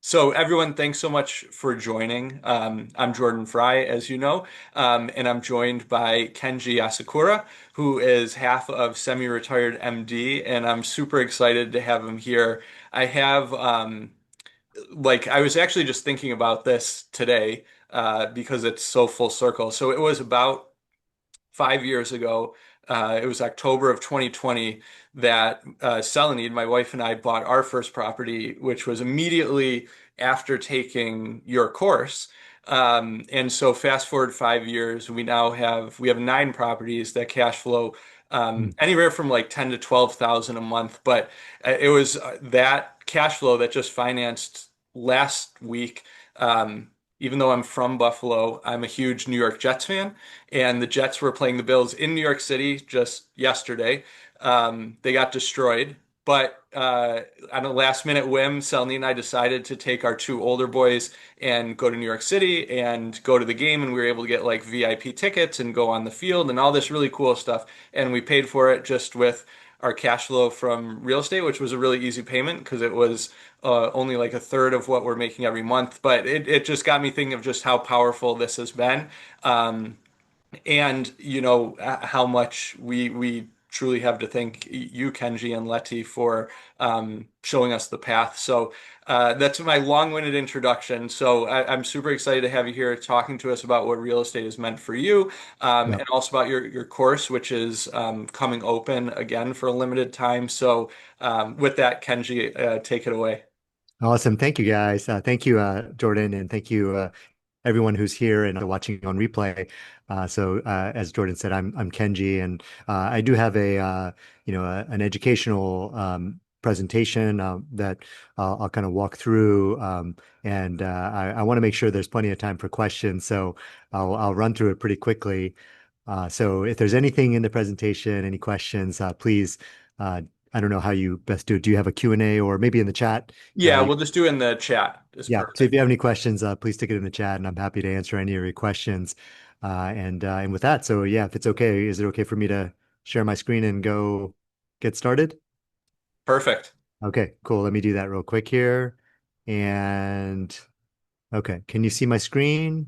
So everyone, thanks so much for joining. I'm Jordan Fry, as you know, and I'm joined by Kenji Asakura, who is half of semi-retired MD, and I'm super excited to have him here. I have, I was actually just thinking about this today, because it's so full circle. So it was about 5 years ago. It was October of 2020 that Selenid, my wife and I bought our first property, which was immediately after taking your course. And so fast forward 5 years, we have 9 properties that cash flow Hmm. anywhere from like 10 to 12,000 a month. But it was that cash flow that just financed last week. Even though I'm from Buffalo, I'm a huge New York Jets fan, and the Jets were playing the Bills in New York City just yesterday. They got destroyed, but on a last minute whim, Selny and I decided to take our two older boys and go to New York City and go to the game, and we were able to get like VIP tickets and go on the field and all this really cool stuff. And we paid for it just with our cash flow from real estate, which was a really easy payment because it was only like a third of what we're making every month. But it just got me thinking of just how powerful this has been. And how much we truly have to thank you, Kenji and Leti, for showing us the path. So that's my long-winded introduction. So I'm super excited to have you here talking to us about what real estate is meant for you, Yep. and also about your course, which is coming open again for a limited time. So with that, Kenji, take it away. Awesome. Thank you, guys. Thank you, Jordan, and thank you, everyone who's here and watching on replay. As Jordan said, I'm Kenji, and I do have an educational presentation that I'll kind of walk through, and I want to make sure there's plenty of time for questions. So I'll run through it pretty quickly. So if there's anything in the presentation, any questions, please. Uh, I don't know how you best do it. Do you have a Q&A or maybe in the chat? Yeah, You we'll just do it in the chat. It's Yeah. So if perfect. you have any questions, please stick it in the chat, and I'm happy to answer any of your questions. And with that, so yeah, if it's okay, is it okay for me to share my screen and go get started? Perfect. Okay, cool. Let me do that real quick here. And okay, can you see my screen?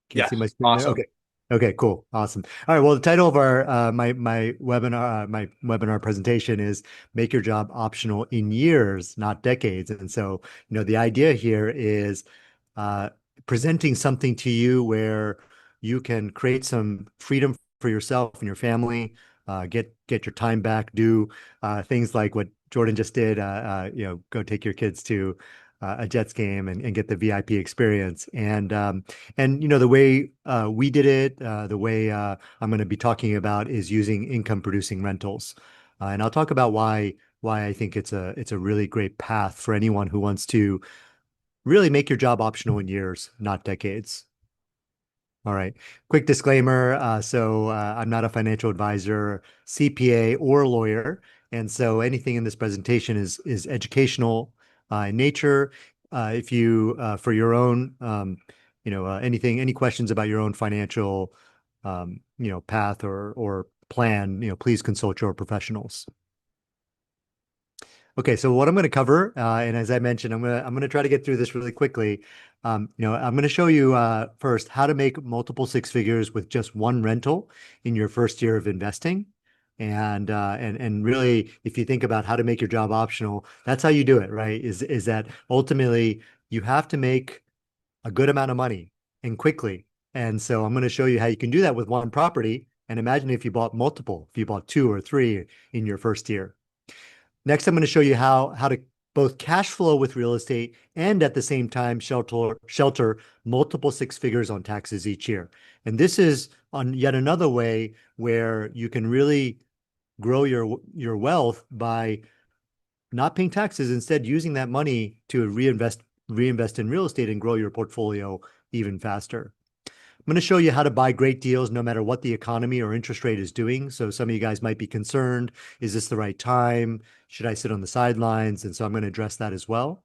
Can you see my Yes. screen there? Awesome. Okay. Okay, cool. Awesome. All right. Well, the title of our my webinar presentation is Make Your Job Optional in Years, Not Decades. And so, the idea here is uh, presenting something to you where you can create some freedom for yourself and your family, get your time back, do things like what Jordan just did, go take your kids to a Jets game and get the VIP experience. And the way we did it, the way I'm going to be talking about is using income producing rentals. And I'll talk about why I think it's a really great path for anyone who wants to really make your job optional in years, not decades. All right. Quick disclaimer. I'm not a financial advisor, CPA, or lawyer. And so anything in this presentation is educational in nature. If you, for your own, any questions about your own financial, path or plan, please consult your professionals. Okay, so what I'm going to cover, and as I mentioned, I'm going to try to get through this really quickly. I'm going to show you first how to make multiple six figures with just one rental in your first year of investing, and really, if you think about how to make your job optional, that's how you do it, right? Is that ultimately you have to make a good amount of money and quickly, and so I'm going to show you how you can do that with one property. And imagine if you bought multiple, if you bought two or three in your first year. Next, I'm going to show you how to both cash flow with real estate and at the same time shelter multiple six figures on taxes each year. And this is on yet another way where you can really grow your wealth by not paying taxes, instead using that money to reinvest in real estate and grow your portfolio even faster. I'm going to show you how to buy great deals no matter what the economy or interest rate is doing. So some of you guys might be concerned, is this the right time? Should I sit on the sidelines? And so I'm going to address that as well.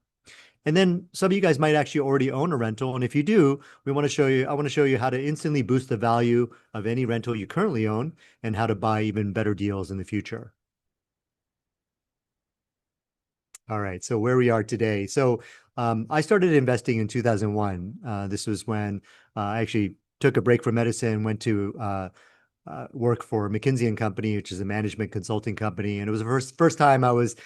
And then some of you guys might actually already own a rental. And if you do, I want to show you how to instantly boost the value of any rental you currently own and how to buy even better deals in the future. All right, so where we are today. I started investing in 2001. This was when I actually took a break from medicine, went to work for McKinsey and Company, which is a management consulting company, and it was the first time I was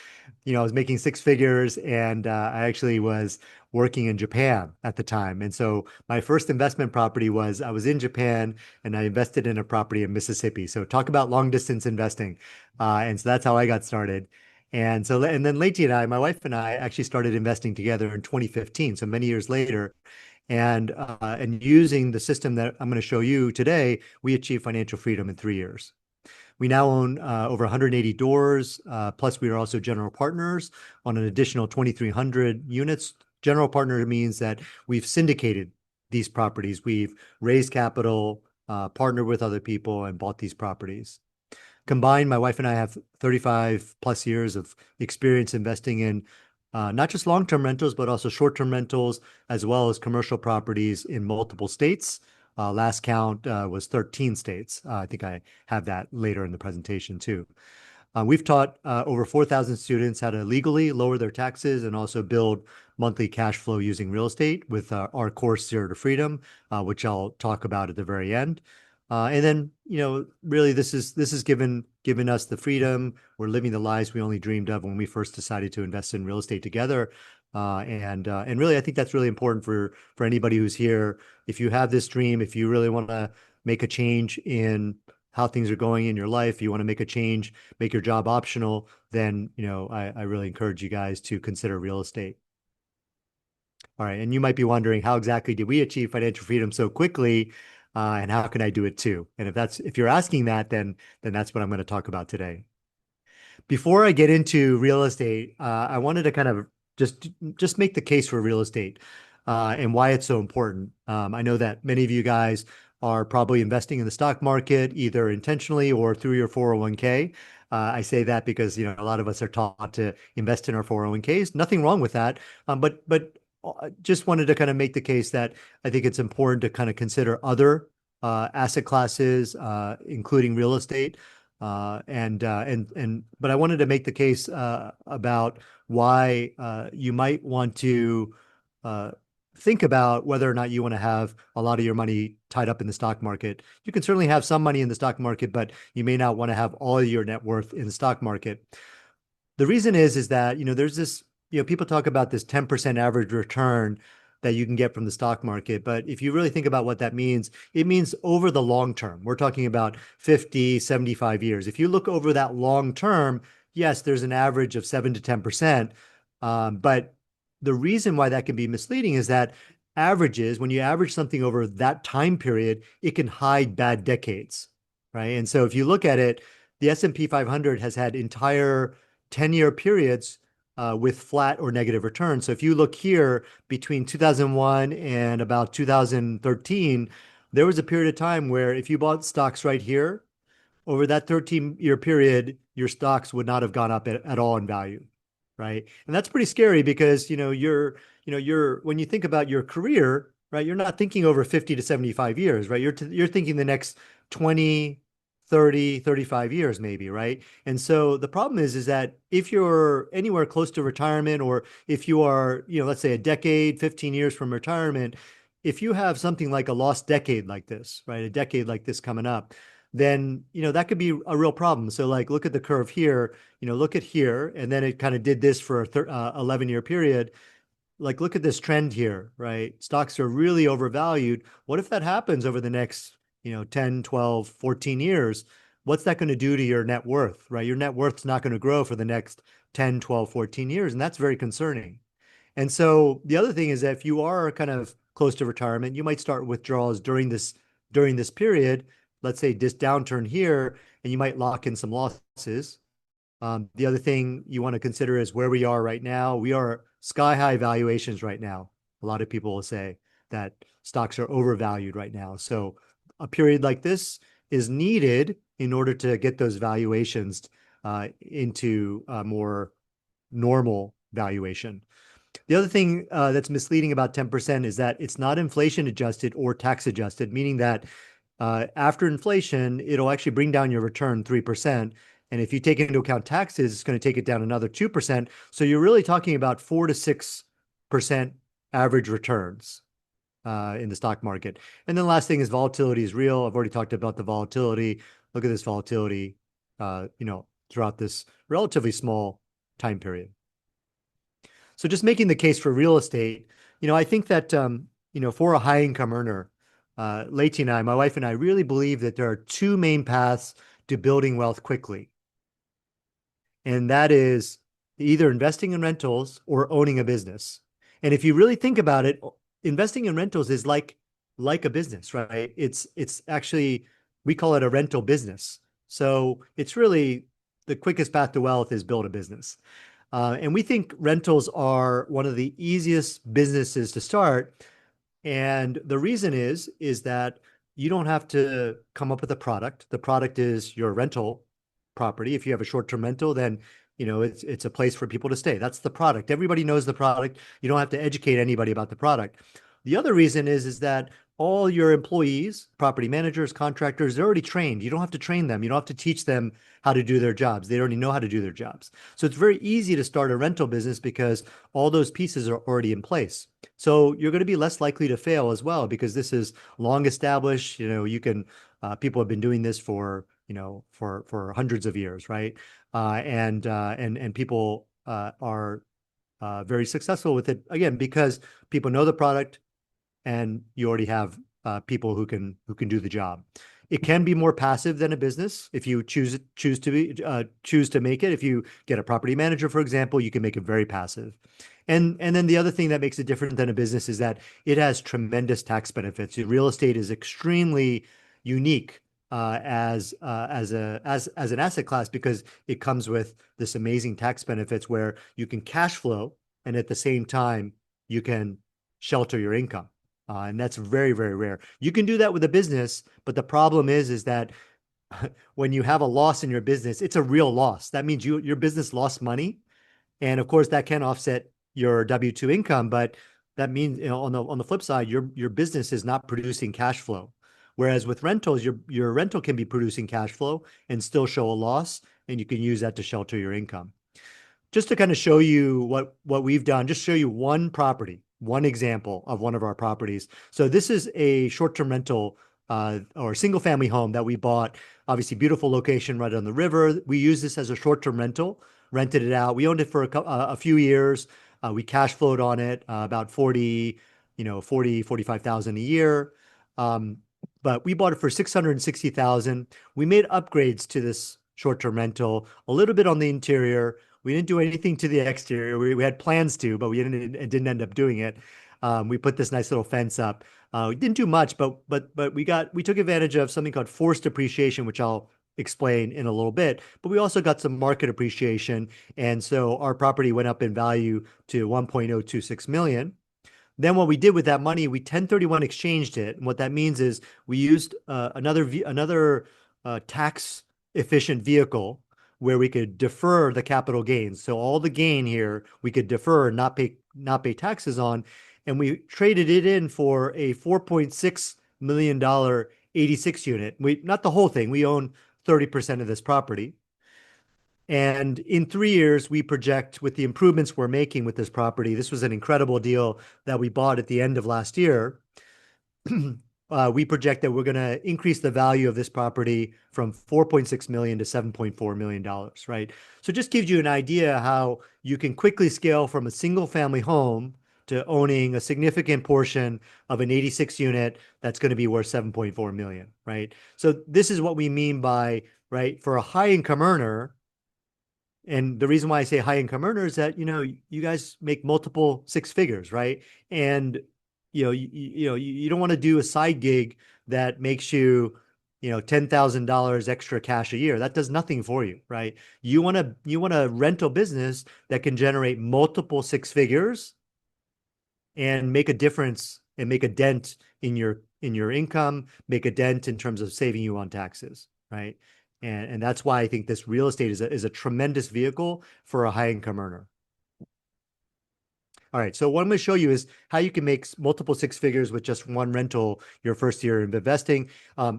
making six figures, and I actually was working in Japan at the time. And so my first investment property was I was in Japan, and I invested in a property in Mississippi. So talk about long distance investing, and so that's how I got started. And then Leti and I, my wife and I, actually started investing together in 2015, so many years later. And using the system that I'm going to show you today, we achieved financial freedom in 3 years. We now own over 180 doors. Plus, we are also general partners on an additional 2,300 units. General partner means that we've syndicated these properties. We've raised capital, partnered with other people, and bought these properties. Combined, my wife and I have 35 plus years of experience investing in not just long-term rentals, but also short-term rentals, as well as commercial properties in multiple states. Last count was 13 states. I think I have that later in the presentation too. We've taught over 4,000 students how to legally lower their taxes and also build monthly cash flow using real estate with our course Zero to Freedom, which I'll talk about at the very end. And then, really, this is given us the freedom. We're living the lives we only dreamed of when we first decided to invest in real estate together. And really, I think that's really important for anybody who's here. If you have this dream, if you really want to make a change in how things are going in your life, you want to make a change, make your job optional, then I really encourage you guys to consider real estate. All right, and you might be wondering, how exactly did we achieve financial freedom so quickly, and how can I do it too? And if you're asking that, then that's what I'm going to talk about today. Before I get into real estate, I wanted to kind of just make the case for real estate and why it's so important. I know that many of you guys are probably investing in the stock market, either intentionally or through your 401k. I say that because a lot of us are taught to invest in our 401ks. Nothing wrong with that, but just wanted to kind of make the case that I think it's important to kind of consider other asset classes, including real estate. But I wanted to make the case about why you might want to uh, think about whether or not you want to have a lot of your money tied up in the stock market. You can certainly have some money in the stock market, but you may not want to have all your net worth in the stock market. The reason is that, there's this, people talk about this 10% average return that you can get from the stock market. But if you really think about what that means, it means over the long term. We're talking about 50, 75 years. If you look over that long term, yes, there's an average of 7 to 10%. But the reason why that can be misleading is that averages, when you average something over that time period, it can hide bad decades, right? And so if you look at it, the S&P 500 has had entire 10-year periods with flat or negative returns. So if you look here between 2001 and about 2013, there was a period of time where if you bought stocks right here, over that 13-year period, your stocks would not have gone up at all in value, right? And that's pretty scary because, when you think about your career, right, you're not thinking over 50 to 75 years, right? You're thinking the next 20, 30, 35 years maybe, right? And so the problem is that if you're anywhere close to retirement, or if you are, let's say a decade, 15 years from retirement, if you have something like a lost decade like this, right? A decade like this coming up, then, that could be a real problem. So like, look at the curve here, look at here, and then it kind of did this for a 11-year period. Like, look at this trend here, right? Stocks are really overvalued. What if that happens over the next 10, 12, 14 years? What's that going to do to your net worth, right? Your net worth's not going to grow for the next 10, 12, 14 years. And that's very concerning. And so the other thing is that if you are kind of close to retirement, you might start withdrawals during this period, let's say this downturn here, and you might lock in some losses. The other thing you want to consider is where we are right now. We are sky high valuations right now. A lot of people will say that stocks are overvalued right now. So a period like this is needed in order to get those valuations into a more normal valuation. The other thing that's misleading about 10% is that it's not inflation adjusted or tax adjusted, meaning that after inflation, it'll actually bring down your return 3%. And if you take into account taxes, it's going to take it down another 2%. So you're really talking about 4 to 6% average returns in the stock market. And then the last thing is volatility is real. I've already talked about the volatility. Look at this volatility, throughout this relatively small time period. So just making the case for real estate, I think that, for a high income earner, Leti and I, my wife and I really believe that there are two main paths to building wealth quickly. And that is either investing in rentals or owning a business. And if you really think about it, investing in rentals is like a business, right? It's actually, we call it a rental business. So it's really the quickest path to wealth is build a business. And we think rentals are one of the easiest businesses to start. And the reason is that you don't have to come up with a product. The product is your rental property. If you have a short-term rental, then it's a place for people to stay. That's the product. Everybody knows the product. You don't have to educate anybody about the product. The other reason is that all your employees, property managers, contractors, they're already trained. You don't have to train them. You don't have to teach them how to do their jobs. They already know how to do their jobs. So it's very easy to start a rental business because all those pieces are already in place. So you're going to be less likely to fail as well because this is long established. People have been doing this for hundreds of years, right? And people are very successful with it again because people know the product and you already have people who can do the job. It can be more passive than a business if you choose to make it. If you get a property manager, for example, you can make it very passive. And then the other thing that makes it different than a business is that it has tremendous tax benefits. Real estate is extremely unique as an asset class because it comes with this amazing tax benefits where you can cash flow and at the same time you can shelter your income. And that's very, very rare. You can do that with a business, but the problem is that when you have a loss in your business, it's a real loss. That means your business lost money, and of course that can offset your W-2 income, but that means on the flip side, your business is not producing cash flow. Whereas with rentals, your rental can be producing cash flow and still show a loss, and you can use that to shelter your income. Just to kind of show you what we've done, just show you one property, one example of one of our properties. So this is a short-term rental or single family home that we bought. Obviously, beautiful location right on the river. We use this as a short-term rental, rented it out. We owned it for a few years. We cash flowed on it about 45,000 a year. But we bought it for 660,000. We made upgrades to this short-term rental, a little bit on the interior. We didn't do anything to the exterior. We had plans to, but we didn't end up doing it. We put this nice little fence up. We didn't do much, but we took advantage of something called forced appreciation, which I'll explain in a little bit. But we also got some market appreciation, and so our property went up in value to 1.026 million. Then what we did with that money, we 1031 exchanged it. And what that means is we used another tax efficient vehicle where we could defer the capital gains. So all the gain here we could defer and not pay taxes on. And we traded it in for a $4.6 million 86 unit. Not the whole thing. We own 30% of this property. And in 3 years, we project with the improvements we're making with this property, this was an incredible deal that we bought at the end of last year. We project that we're going to increase the value of this property from 4.6 million to $7.4 million, right? So it just gives you an idea how you can quickly scale from a single family home to owning a significant portion of an 86 unit that's going to be worth 7.4 million, right? So this is what we mean by, right, for a high income earner. And the reason why I say high income earner is that, you guys make multiple six figures, right? And, you don't want to do a side gig that makes you, $10,000 extra cash a year. That does nothing for you, right? You want a rental business that can generate multiple six figures and make a difference and make a dent in your income, make a dent in terms of saving you on taxes, right? And that's why I think this real estate is a tremendous vehicle for a high income earner. All right. So what I'm going to show you is how you can make multiple six figures with just one rental your first year of investing.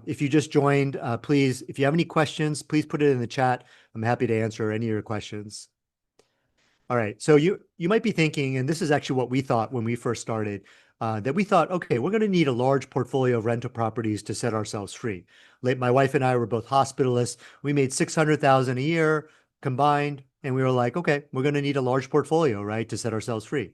If you just joined, please, if you have any questions, please put it in the chat. I'm happy to answer any of your questions. All right. So you might be thinking, and this is actually what we thought when we first started, that we thought, okay, we're going to need a large portfolio of rental properties to set ourselves free. My wife and I were both hospitalists. We made 600,000 a year combined, and we were like, okay, we're going to need a large portfolio, right, to set ourselves free.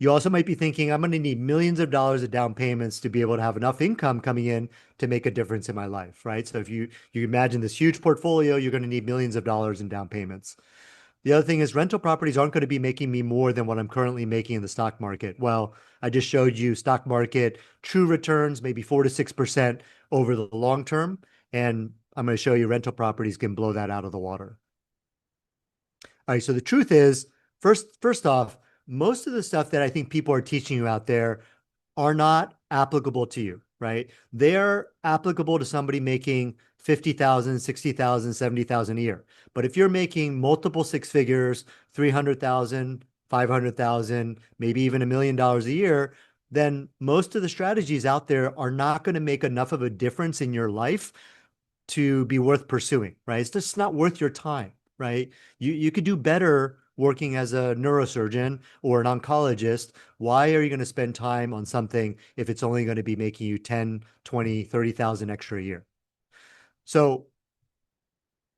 You also might be thinking, I'm going to need millions of dollars of down payments to be able to have enough income coming in to make a difference in my life, right? So if you imagine this huge portfolio, you're going to need millions of dollars in down payments. The other thing is rental properties aren't going to be making me more than what I'm currently making in the stock market. Well, I just showed you stock market true returns, maybe 4 to 6% over the long term. And I'm going to show you rental properties can blow that out of the water. All right. So the truth is, first off, most of the stuff that I think people are teaching you out there are not applicable to you, right? They're applicable to somebody making 50,000, 60,000, 70,000 a year. But if you're making multiple six figures, 300,000, 500,000, maybe even $1 million a year, then most of the strategies out there are not going to make enough of a difference in your life to be worth pursuing, right? It's just not worth your time, right? You could do better working as a neurosurgeon or an oncologist. Why are you going to spend time on something if it's only going to be making you 10, 20, 30,000 extra a year? So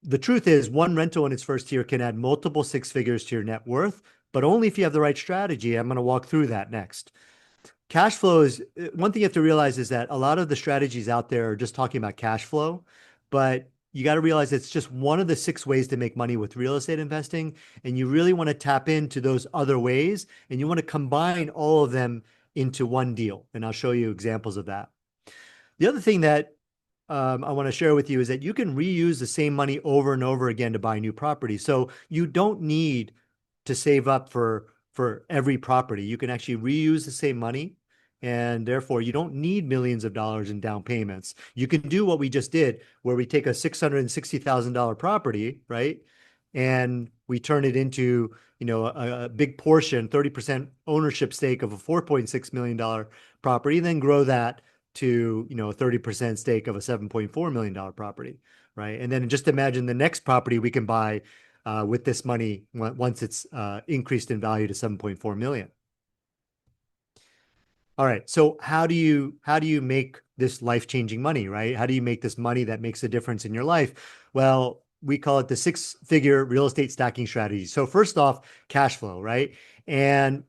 the truth is one rental in its first year can add multiple six figures to your net worth, but only if you have the right strategy. I'm going to walk through that next. Cash flow is one thing you have to realize is that a lot of the strategies out there are just talking about cash flow, but you got to realize it's just one of the six ways to make money with real estate investing. And you really want to tap into those other ways and you want to combine all of them into one deal. And I'll show you examples of that. The other thing that I want to share with you is that you can reuse the same money over and over again to buy new property. So you don't need to save up for every property. You can actually reuse the same money, and therefore you don't need millions of dollars in down payments. You can do what we just did, where we take a $660,000 property, right? And we turn it into, a big portion, 30% ownership stake of a $4.6 million property, then grow that to, a 30% stake of a $7.4 million property, right? And then just imagine the next property we can buy with this money once it's increased in value to 7.4 million. All right. So how do you make this life-changing money, right? How do you make this money that makes a difference in your life? Well, we call it the six-figure real estate stacking strategy. So first off, cash flow, right? And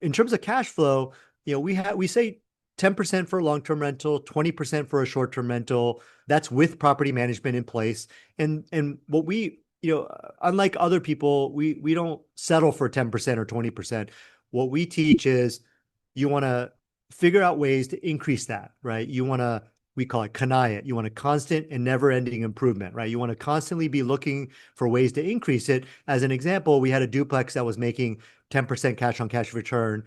in terms of cash flow, we say 10% for a long-term rental, 20% for a short-term rental. That's with property management in place. And what we, unlike other people, we don't settle for 10% or 20%. What we teach is you want to figure out ways to increase that, right? We call it kanaya. You want a constant and never ending improvement, right? You want to constantly be looking for ways to increase it. As an example, we had a duplex that was making 10% cash on cash return.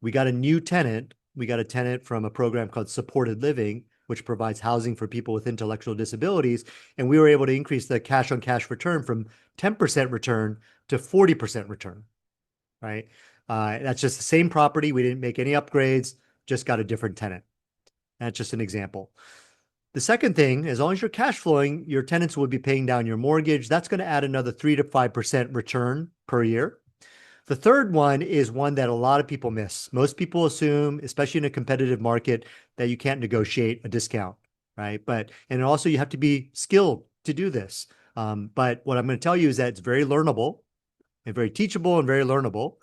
We got a new tenant. We got a tenant from a program called supported living, which provides housing for people with intellectual disabilities. And we were able to increase the cash on cash return from 10% return to 40% return, right? That's just the same property. We didn't make any upgrades, just got a different tenant. That's just an example. The second thing, as long as you're cash flowing, your tenants would be paying down your mortgage. That's going to add another 3 to 5% return per year. The third one is one that a lot of people miss. Most people assume, especially in a competitive market, that you can't negotiate a discount, right? And also you have to be skilled to do this. But what I'm going to tell you is that it's very learnable and very teachable and very learnable.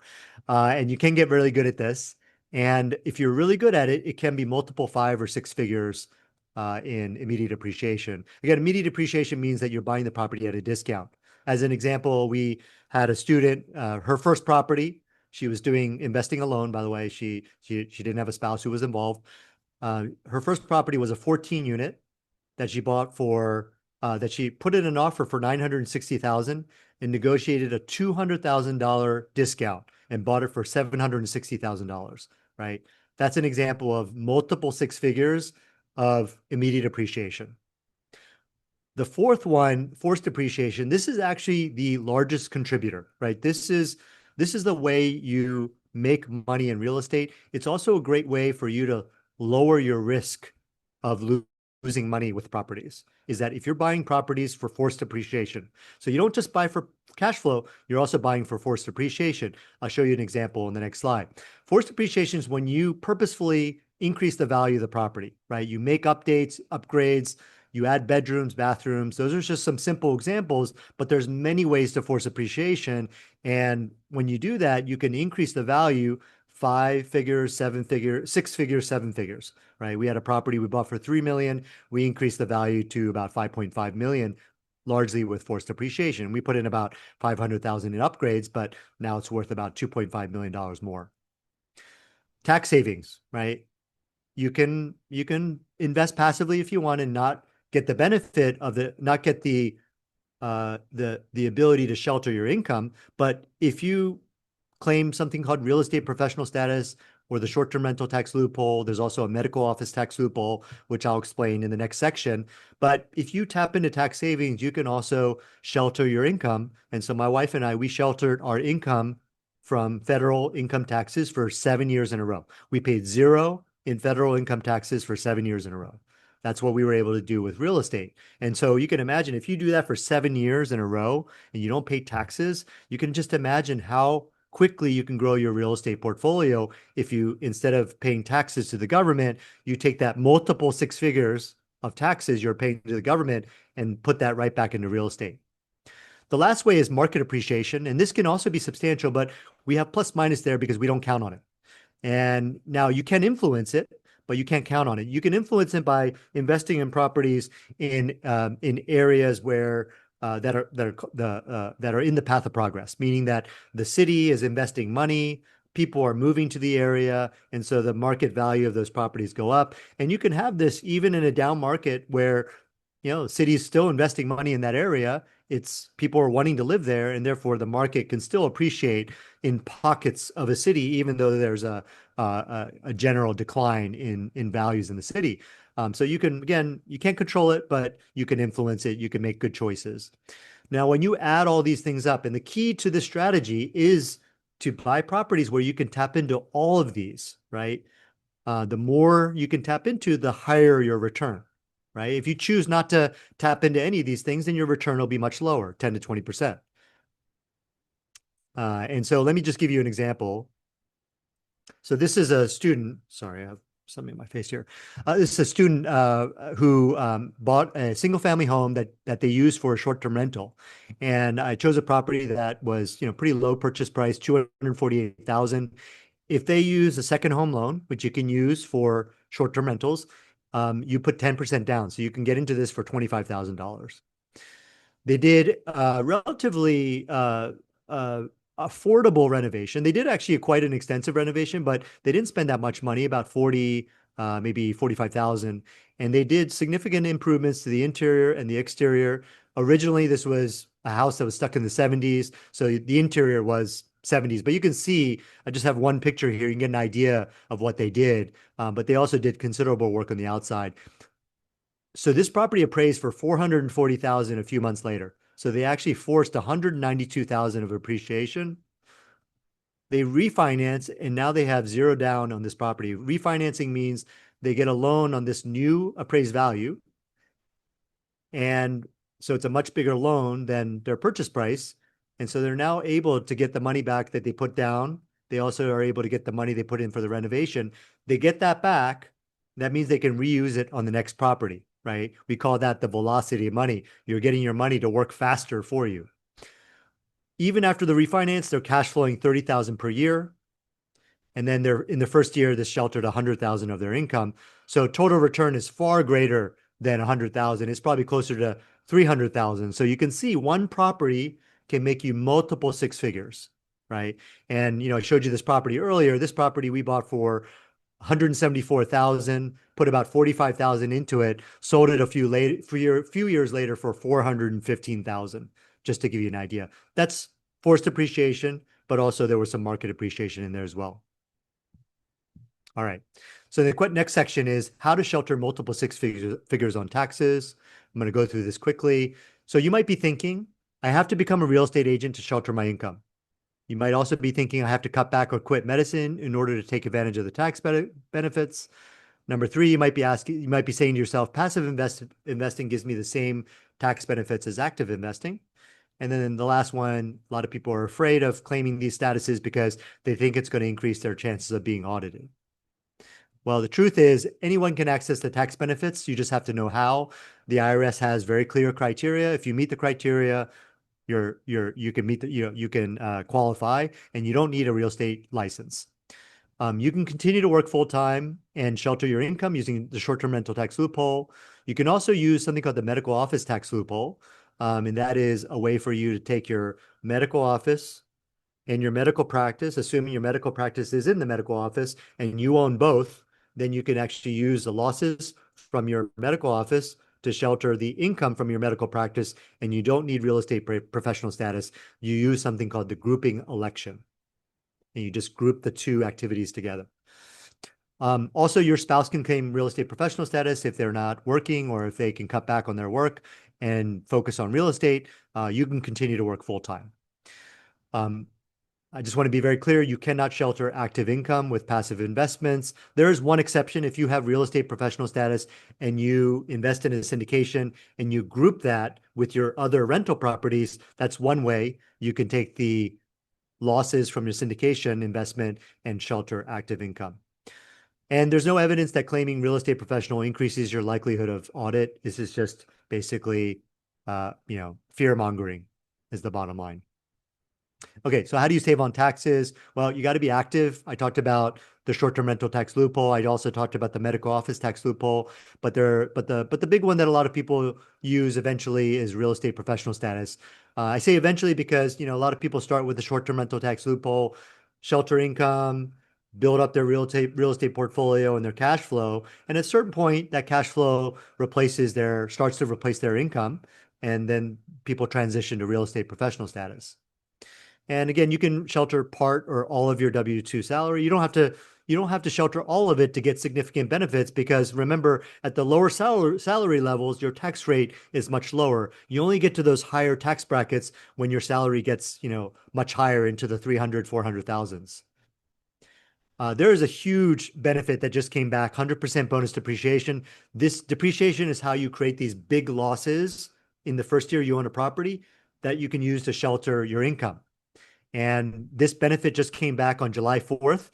And you can get really good at this. And if you're really good at it, it can be multiple 5 or 6 figures in immediate appreciation. Again, immediate appreciation means that you're buying the property at a discount. As an example, we had a student, her first property, she was doing investing alone, by the way. She didn't have a spouse who was involved. Her first property was a 14 unit that she bought for that she put in an offer for 960,000 and negotiated a $200,000 discount and bought it for $760,000, right? That's an example of multiple 6 figures of immediate appreciation. The fourth one, forced appreciation, this is actually the largest contributor, right? This is the way you make money in real estate, it's also a great way for you to lower your risk of losing money with properties. Is that if you're buying properties for forced appreciation, so you don't just buy for cash flow, you're also buying for forced appreciation. I'll show you an example in the next slide. Forced appreciation is when you purposefully increase the value of the property, right? You make updates, upgrades, you add bedrooms, bathrooms. Those are just some simple examples, but there's many ways to force appreciation. And when you do that, you can increase the value five figures, seven figures, six figures, seven figures, right? We had a property we bought for 3 million. We increased the value to about 5.5 million, largely with forced appreciation. We put in about 500,000 in upgrades, but now it's worth about $2.5 million more. Tax savings, right? You can invest passively if you want and not get the benefit of not get the ability to shelter your income. But if you claim something called real estate professional status or the short-term rental tax loophole, there's also a medical office tax loophole, which I'll explain in the next section. But if you tap into tax savings, you can also shelter your income. And so my wife and I, we sheltered our income from federal income taxes for 7 years in a row. We paid zero in federal income taxes for 7 years in a row. That's what we were able to do with real estate. And so you can imagine if you do that for 7 years in a row and you don't pay taxes, you can just imagine how quickly you can grow your real estate portfolio if you, instead of paying taxes to the government, you take that multiple six figures of taxes you're paying to the government and put that right back into real estate. The last way is market appreciation, and this can also be substantial, but we have plus minus there because we don't count on it. And now you can influence it, but you can't count on it. You can influence it by investing in properties in areas where that are in the path of progress, meaning that the city is investing money, people are moving to the area, and so the market value of those properties go up. And you can have this even in a down market where the city is still investing money in that area. It's people are wanting to live there, and therefore the market can still appreciate in pockets of a city, even though there's a general decline in values in the city. So you can't control it, but you can influence it. You can make good choices. Now, when you add all these things up, and the key to this strategy is to buy properties where you can tap into all of these, right? The more you can tap into, the higher your return, right? If you choose not to tap into any of these things, then your return will be much lower, 10 to 20%. And so let me just give you an example. So this is a student, sorry, I have something in my face here. This is a student who bought a single family home that they use for a short-term rental. And I chose a property that was, pretty low purchase price, 248,000. If they use a second home loan, which you can use for short-term rentals, you put 10% down. So you can get into this for $25,000. They did relatively affordable renovation. They did actually quite an extensive renovation, but they didn't spend that much money, about 40, maybe 45,000. And they did significant improvements to the interior and the exterior. Originally, this was a house that was stuck in the 70s. So the interior was 70s, but you can see, I just have one picture here. You can get an idea of what they did. But they also did considerable work on the outside. So this property appraised for 440,000 a few months later. So they actually forced 192,000 of appreciation. They refinance and now they have zero down on this property. Refinancing means they get a loan on this new appraised value. And so it's a much bigger loan than their purchase price. And so they're now able to get the money back that they put down. They also are able to get the money they put in for the renovation. They get that back. That means they can reuse it on the next property, right? We call that the velocity of money. You're getting your money to work faster for you. Even after the refinance, they're cash flowing 30,000 per year. And then they're in the first year, this sheltered 100,000 of their income. So total return is far greater than 100,000. It's probably closer to 300,000. So you can see one property can make you multiple six figures, right? And I showed you this property earlier. This property we bought for 174,000, put about 45,000 into it, sold it a few years later for 415,000, just to give you an idea. That's forced appreciation, but also there was some market appreciation in there as well. All right. So the next section is how to shelter multiple six figures on taxes. I'm going to go through this quickly. So you might be thinking, I have to become a real estate agent to shelter my income. You might also be thinking, I have to cut back or quit medicine in order to take advantage of the tax benefits. Number three, you might be saying to yourself, investing gives me the same tax benefits as active investing. And then the last one, a lot of people are afraid of claiming these statuses because they think it's going to increase their chances of being audited. Well, the truth is anyone can access the tax benefits. You just have to know how. The IRS has very clear criteria. If you meet the criteria, you can meet the, you can qualify, and you don't need a real estate license. You can continue to work full time and shelter your income using the short-term rental tax loophole. You can also use something called the medical office tax loophole, and that is a way for you to take your medical office and your medical practice, assuming your medical practice is in the medical office and you own both, then you can actually use the losses from your medical office to shelter the income from your medical practice, and you don't need real estate professional status. You use something called the grouping election, and you just group the two activities together. Also, your spouse can claim real estate professional status if they're not working or if they can cut back on their work and focus on real estate. You can continue to work full time. I just want to be very clear, you cannot shelter active income with passive investments. There is one exception. If you have real estate professional status and you invest in a syndication and you group that with your other rental properties, that's one way you can take the losses from your syndication investment and shelter active income. And there's no evidence that claiming real estate professional increases your likelihood of audit. This is just basically, fear mongering is the bottom line. Okay, so how do you save on taxes? Well, you got to be active. I talked about the short-term rental tax loophole. I also talked about the medical office tax loophole, but the big one that a lot of people use eventually is real estate professional status. I say eventually because a lot of people start with the short-term rental tax loophole, shelter income, build up their real estate portfolio and their cash flow, and at a certain point, that cash flow starts to replace their income, and then people transition to real estate professional status. And again, you can shelter part or all of your W-2 salary. You don't have to shelter all of it to get significant benefits because remember, at the lower salary levels, your tax rate is much lower. You only get to those higher tax brackets when your salary gets, much higher into the 300, 400,000s. There is a huge benefit that just came back, 100% bonus depreciation. This depreciation is how you create these big losses in the first year you own a property that you can use to shelter your income. And this benefit just came back on July 4th,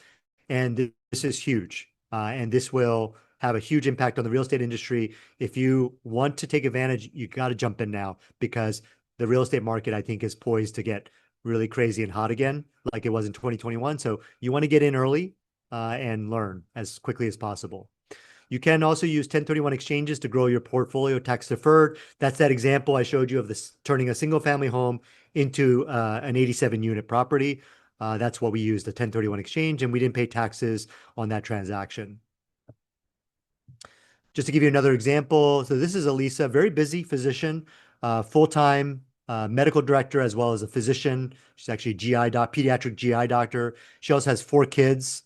and this is huge. And this will have a huge impact on the real estate industry. If you want to take advantage, you got to jump in now because the real estate market, I think, is poised to get really crazy and hot again, like it was in 2021. So you want to get in early and learn as quickly as possible. You can also use 1031 exchanges to grow your portfolio tax deferred. That's that example I showed you of this turning a single family home into an 87 unit property. That's what we used, the 1031 exchange, and we didn't pay taxes on that transaction. Just to give you another example, so this is Elisa, very busy physician, full-time medical director as well as a physician. She's actually pediatric GI doctor. She also has 4 kids.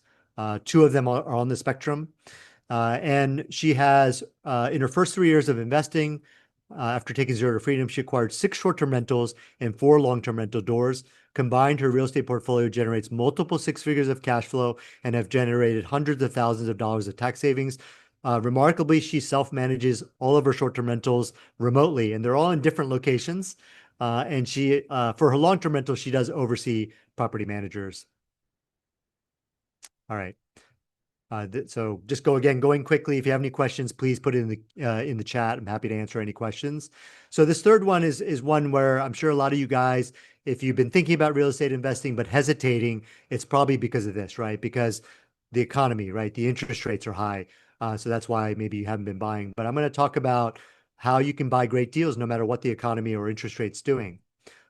2 of them are on the spectrum. And she has, in her first 3 years of investing, after taking zero to freedom, she acquired 6 short-term rentals and 4 long-term rental doors. Combined, her real estate portfolio generates multiple 6 figures of cash flow and have generated hundreds of thousands of dollars of tax savings. Remarkably, she self-manages all of her short-term rentals remotely, and they're all in different locations. And for her long-term rentals, she does oversee property managers. All right. So just going quickly. If you have any questions, please put it in the chat. I'm happy to answer any questions. So this third one is one where I'm sure a lot of you guys, if you've been thinking about real estate investing but hesitating, it's probably because of this, right? Because the economy, right? The interest rates are high. So that's why maybe you haven't been buying. But I'm going to talk about how you can buy great deals no matter what the economy or interest rate's doing.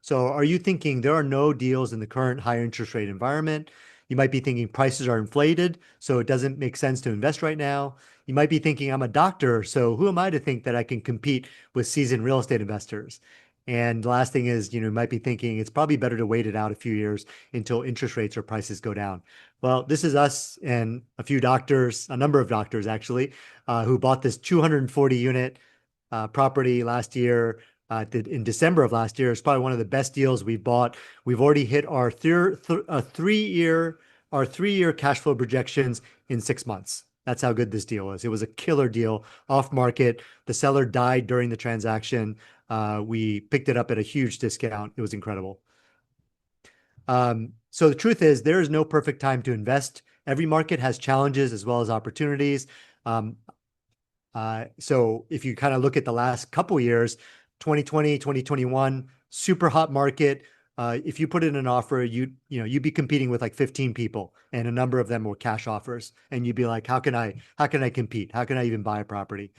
So are you thinking there are no deals in the current higher interest rate environment? You might be thinking prices are inflated, so it doesn't make sense to invest right now. You might be thinking I'm a doctor, so who am I to think that I can compete with seasoned real estate investors? And the last thing is, you might be thinking it's probably better to wait it out a few years until interest rates or prices go down. Well, this is us and a number of doctors actually, who bought this 240 unit property last year in December of last year. It's probably one of the best deals we've bought. We've already hit our 3-year cash flow projections in 6 months. That's how good this deal was. It was a killer deal off market. The seller died during the transaction. We picked it up at a huge discount. It was incredible. So the truth is, there is no perfect time to invest. Every market has challenges as well as opportunities. Um, so if you kind of look at the last couple years, 2020, 2021, super hot market. If you put in an offer, you'd be competing with like 15 people, and a number of them were cash offers, and you'd be like, how can I compete? How can I even buy a property?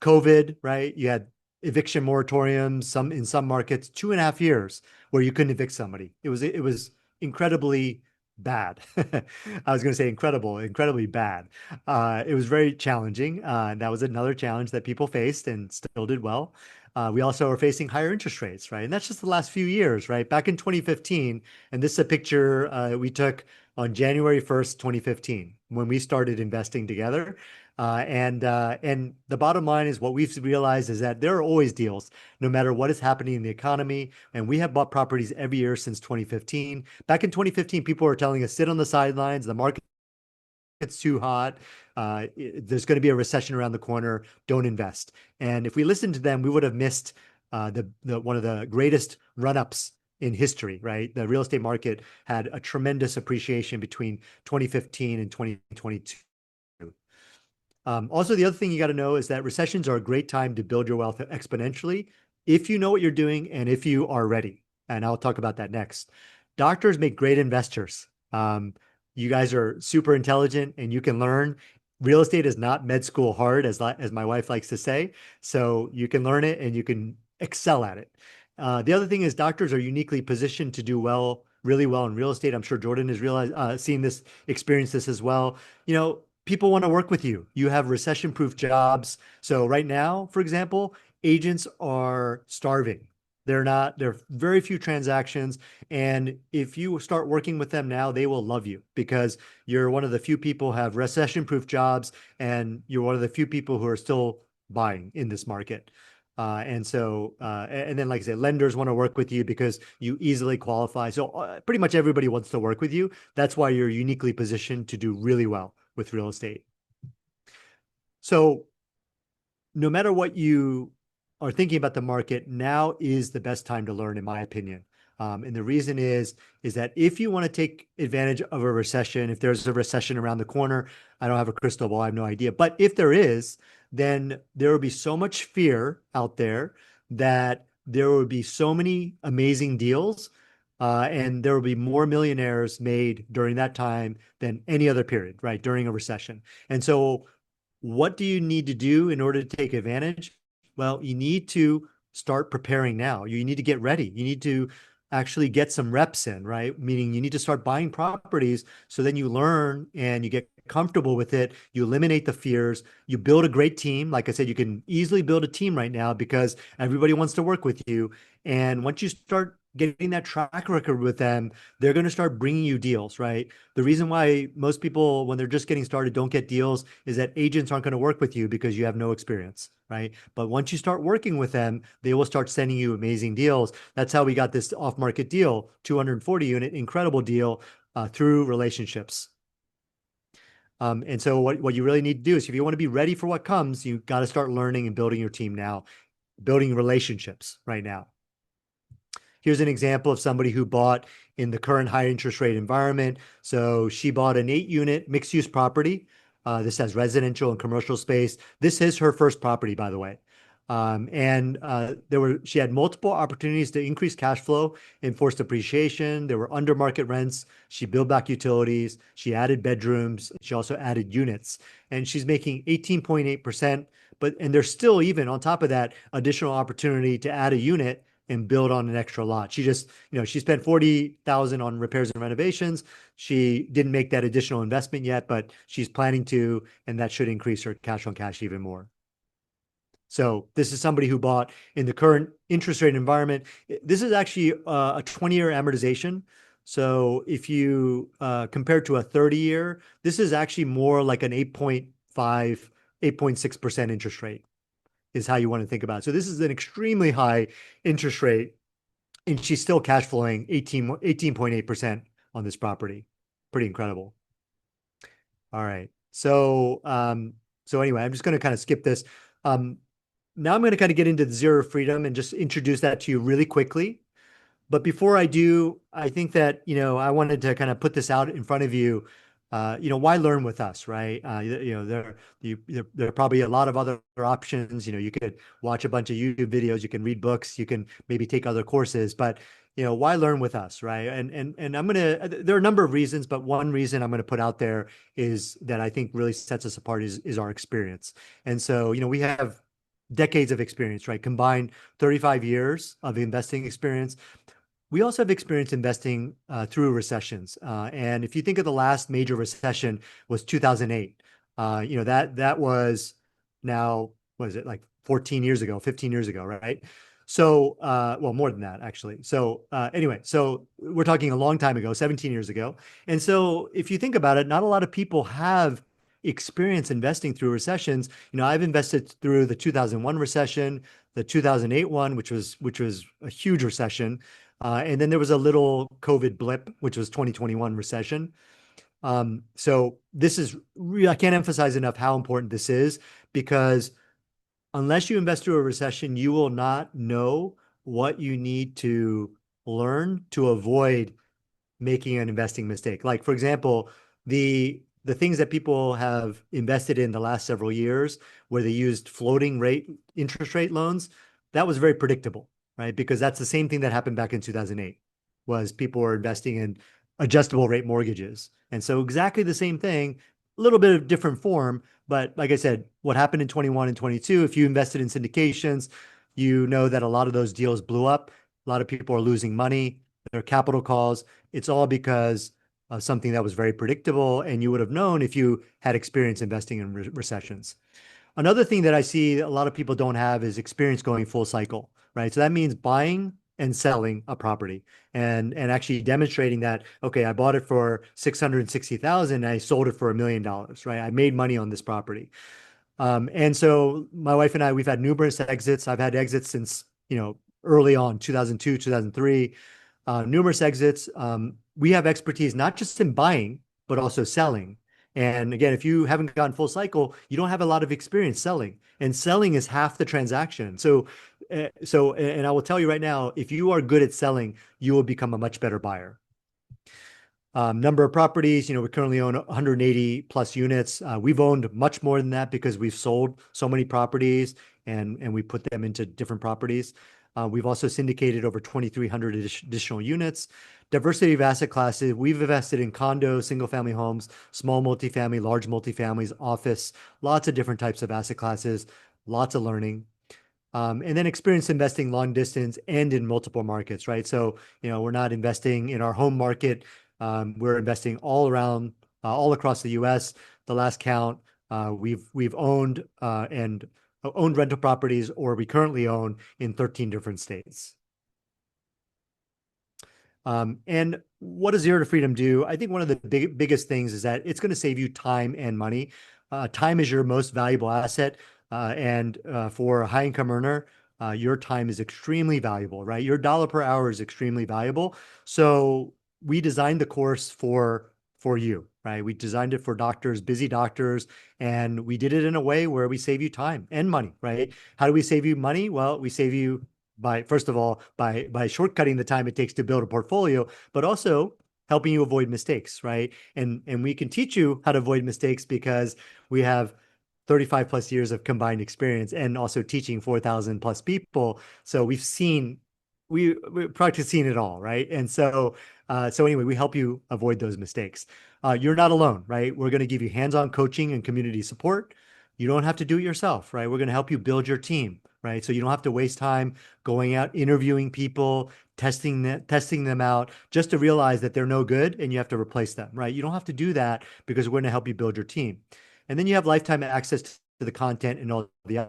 COVID, right? You had eviction moratoriums, in some markets, 2.5 years where you couldn't evict somebody. It was incredibly bad. I was going to say incredibly bad. It was very challenging. That was another challenge that people faced and still did well. We also are facing higher interest rates, right? And that's just the last few years, right? Back in 2015, and this is a picture we took on January 1st, 2015, when we started investing together. And the bottom line is what we've realized is that there are always deals, no matter what is happening in the economy. And we have bought properties every year since 2015. Back in 2015, people were telling us sit on the sidelines. The market's too hot. There's going to be a recession around the corner. Don't invest. And if we listened to them, we would have missed the one of the greatest run-ups in history, right? The real estate market had a tremendous appreciation between 2015 and 2022. Also, the other thing you got to know is that recessions are a great time to build your wealth exponentially if you know what you're doing and if you are ready. And I'll talk about that next. Doctors make great investors. You guys are super intelligent and you can learn. Real estate is not med school hard, as my wife likes to say. So you can learn it and you can excel at it. The other thing is doctors are uniquely positioned to do really well in real estate. I'm sure Jordan has seen this, experienced this as well. People want to work with you. You have recession-proof jobs. So right now, for example, agents are starving. There are very few transactions. And if you start working with them now, they will love you because you're one of the few people who have recession-proof jobs, and you're one of the few people who are still buying in this market. And then, like I said, lenders want to work with you because you easily qualify. So pretty much everybody wants to work with you. That's why you're uniquely positioned to do really well with real estate. So no matter what you are thinking about the market, now is the best time to learn, in my opinion. And the reason is that if you want to take advantage of a recession, if there's a recession around the corner, I don't have a crystal ball, I have no idea. But if there is, then there will be so much fear out there that there will be so many amazing deals, and there will be more millionaires made during that time than any other period, right? During a recession. And so what do you need to do in order to take advantage? Well, you need to start preparing now. You need to get ready. You need to actually get some reps in, right? Meaning you need to start buying properties so then you learn and you get comfortable with it. You eliminate the fears. You build a great team. Like I said, you can easily build a team right now because everybody wants to work with you. And once you start getting that track record with them, they're going to start bringing you deals, right? The reason why most people, when they're just getting started, don't get deals is that agents aren't going to work with you because you have no experience, right? But once you start working with them, they will start sending you amazing deals. That's how we got this off-market deal, 240 unit, incredible deal through relationships. And so what you really need to do is if you want to be ready for what comes, you got to start learning and building your team now, building relationships right now. Here's an example of somebody who bought in the current high interest rate environment. So she bought an 8-unit mixed use property. This has residential and commercial space. This is her first property, by the way. She had multiple opportunities to increase cash flow and forced appreciation. There were under market rents. She built back utilities. She added bedrooms. She also added units, and she's making 18.8%. And there's still, even on top of that, additional opportunity to add a unit and build on an extra lot. She spent 40,000 on repairs and renovations. She didn't make that additional investment yet, but she's planning to, and that should increase her cash on cash even more. So this is somebody who bought in the current interest rate environment. This is actually a 20-year amortization. So if you compare to a 30-year, this is actually more like an 8.5, 8.6% interest rate. is how you want to think about it. So this is an extremely high interest rate, and she's still cash flowing 18.8% on this property. Pretty incredible. All right. So anyway, I'm just going to kind of skip this. Um, Now I'm going to kind of get into the zero freedom and just introduce that to you really quickly. But before I do, I think that, I wanted to kind of put this out in front of you. Why learn with us, right? There are probably a lot of other options. You could watch a bunch of YouTube videos, you can read books, you can maybe take other courses, but why learn with us, right? And there are a number of reasons, but one reason I'm gonna put out there is that I think really sets us apart is our experience. And so, we have decades of experience, right? Combined 35 years of investing experience. We also have experience investing through recessions. And if you think of the last major recession was 2008, that was now, what is it, like 14 years ago, 15 years ago, right? So, well, more than that, actually. So, anyway, so we're talking a long time ago, 17 years ago. And so if you think about it, not a lot of people have experience investing through recessions. I've invested through the 2001 recession, the 2008 one, which was a huge recession. And then there was a little COVID blip, which was 2021 recession. So this is I can't emphasize enough how important this is, because unless you invest through a recession, you will not know what you need to learn to avoid making an investing mistake. Like, for example, the things that people have invested in the last several years where they used floating rate interest rate loans, that was very predictable, right? Because that's the same thing that happened back in 2008, was people were investing in adjustable rate mortgages. And so exactly the same thing, a little bit of different form, but like I said, what happened in 21 and 22, if you invested in syndications, you know that a lot of those deals blew up. A lot of people are losing money. There are capital calls. It's all because of something that was very predictable, and you would have known if you had experience investing in recessions. Another thing that I see a lot of people don't have is experience going full cycle, right? So that means buying and selling a property, and actually demonstrating that, okay, I bought it for 660,000 and I sold it for $1 million, right? I made money on this property. And so my wife and I, we've had numerous exits. I've had exits since, early on, 2002, 2003, numerous exits. We have expertise not just in buying, but also selling. And again, if you haven't gone full cycle, you don't have a lot of experience selling. And selling is half the transaction. And I will tell you right now, if you are good at selling, you will become a much better buyer. Number of properties, we currently own 180 plus units. We've owned much more than that because we've sold so many properties, and we put them into different properties. We've also syndicated over 2,300 additional units. Diversity of asset classes. We've invested in condos, single family homes, small multifamily, large multifamilies, office, lots of different types of asset classes, lots of learning. And then experience investing long distance and in multiple markets, right? So, we're not investing in our home market. We're investing all around, all across the US. The last count, we've owned and owned rental properties, or we currently own, in 13 different states. And what does Zero to Freedom do? I think one of the biggest things is that it's going to save you time and money. Time is your most valuable asset. And for a high income earner, your time is extremely valuable, right? Your dollar per hour is extremely valuable. So we designed the course for you, right? We designed it for doctors, busy doctors, and we did it in a way where we save you time and money, right? How do we save you money? Well, we save you by, first of all, by shortcutting the time it takes to build a portfolio, but also helping you avoid mistakes, right? And we can teach you how to avoid mistakes because we have 35 plus years of combined experience, and also teaching 4,000 plus people. So we've practically seen it all, right? And so anyway, we help you avoid those mistakes. You're not alone, right? We're going to give you hands-on coaching and community support. You don't have to do it yourself, right? We're going to help you build your team, right? So you don't have to waste time going out, interviewing people, testing them out, just to realize that they're no good and you have to replace them, right? You don't have to do that, because we're going to help you build your team. And then you have lifetime access to the content and all the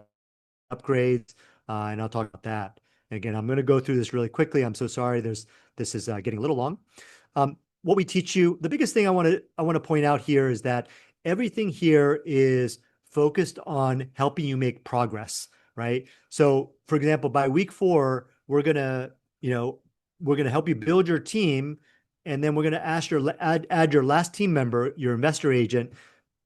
upgrades, and I'll talk about that. And again, I'm going to go through this really quickly. I'm so sorry. This is getting a little long. What we teach you, the biggest thing I want to point out here is that everything here is focused on helping you make progress, right? So, for example, by week 4, you know, we're gonna help you build your team, and then we're gonna add your last team member, your investor agent,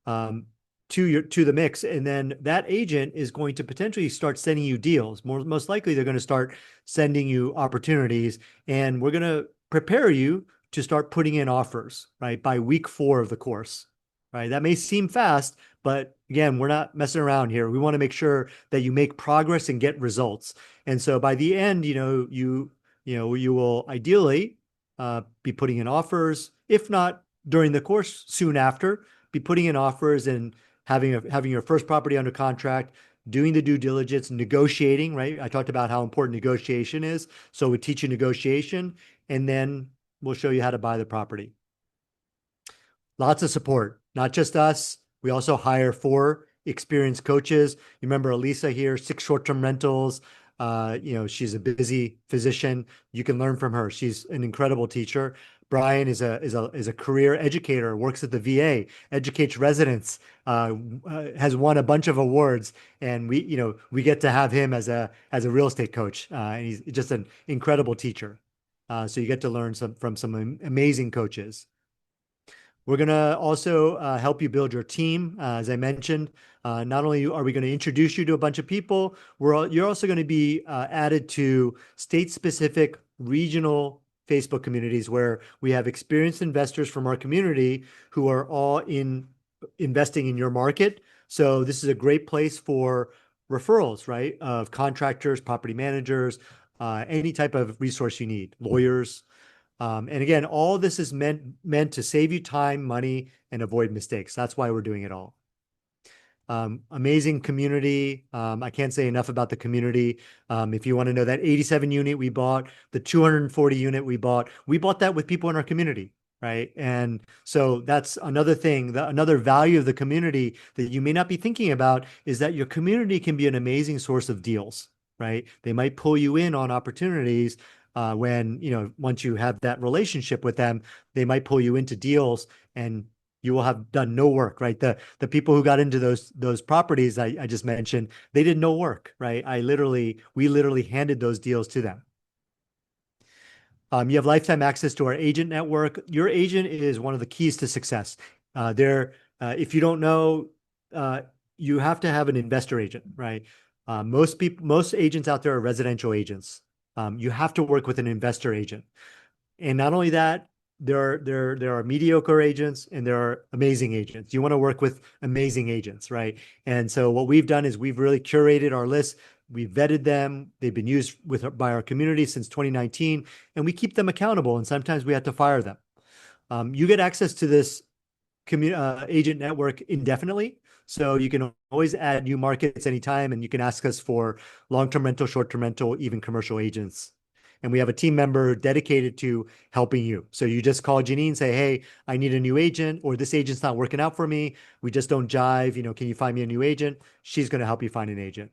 um, to the mix, and then that agent is going to potentially start sending you deals. Most likely, they're going to start sending you opportunities, and we're going to prepare you to start putting in offers, right, by week 4 of the course, right? That may seem fast, but again, we're not messing around here. We want to make sure that you make progress and get results. And so by the end, you will ideally be putting in offers, if not during the course, soon after, be putting in offers and having your first property under contract, doing the due diligence, negotiating, right? I talked about how important negotiation is. So we teach you negotiation, and then we'll show you how to buy the property. Lots of support, not just us. We also hire 4 experienced coaches. You remember Elisa here, 6 short-term rentals. She's a busy physician. You can learn from her. She's an incredible teacher. Brian is a career educator, works at the VA, educates residents, has won a bunch of awards, and we get to have him as a real estate coach, and he's just an incredible teacher. So you get to learn from some amazing coaches. We're going to also help you build your team. As I mentioned, not only are we going to introduce you to a bunch of people, you're also going to be added to state-specific regional Facebook communities where we have experienced investors from our community who are all investing in your market. So this is a great place for referrals, right? Of contractors, property managers, any type of resource you need, lawyers. And again, all this is meant to save you time, money, and avoid mistakes. That's why we're doing it all. Amazing community. I can't say enough about the community. If you want to know that 87 unit we bought, the 240 unit we bought that with people in our community, right? And so that's another thing, another value of the community that you may not be thinking about is that your community can be an amazing source of deals, right? They might pull you in on opportunities once you have that relationship with them, they might pull you into deals and you will have done no work, right? The people who got into those properties I just mentioned, they did no work, right? We literally handed those deals to them. You have lifetime access to our agent network. Your agent is one of the keys to success. If you don't know, you have to have an investor agent, right? Most agents out there are residential agents. You have to work with an investor agent. And not only that, there are mediocre agents and there are amazing agents. You want to work with amazing agents, right? And so what we've done is we've really curated our list. We've vetted them. They've been used by our community since 2019, and we keep them accountable. And sometimes we have to fire them. You get access to this agent network indefinitely. So you can always add new markets anytime, and you can ask us for long-term rental, short-term rental, even commercial agents. And we have a team member dedicated to helping you. So you just call Janine, say, hey, I need a new agent, or this agent's not working out for me. We just don't jive. Can you find me a new agent? She's going to help you find an agent.